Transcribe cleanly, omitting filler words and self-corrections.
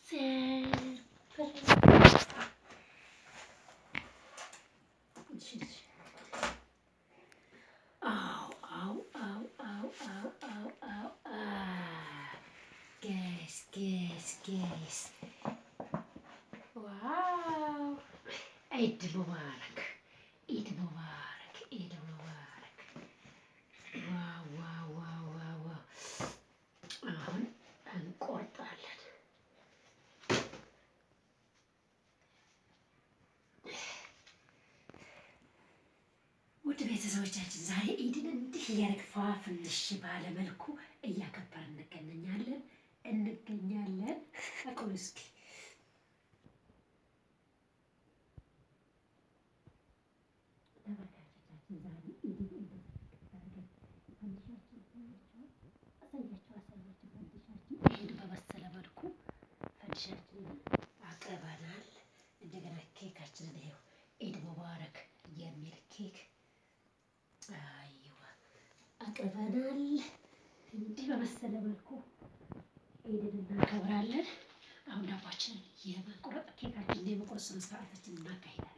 Guess. Wow. Eid Mubarak. Eid Mubarak. Eid Mubarak. ዋው አሁን እንቆርጣለን። ውድ ቤተሰቦቻችን ዛሬ ኢድን እንዲህ እያደረግን ፏፍንሽ ባለ መልኩ እያከበርን እንገኛለን። አቁም እስኪ ተመልካቾቻችን ዛሬ ኢድን ይሄን በመሰለ መልኩ ፈንዲሻችንን አቅርበናል። እንደገና ኬካችንን ይኸው ኢድ ሙባረክ የሚል ኬክ አቅርበናል። እንዲህ በመሰለ መልኩ ኢድን እናከብራለን። አሁን ዳቦአችንን የመቁረጥ ኬካችንን የመቁረጥ ስነ ስርዓታችንን እናካሂዳለን።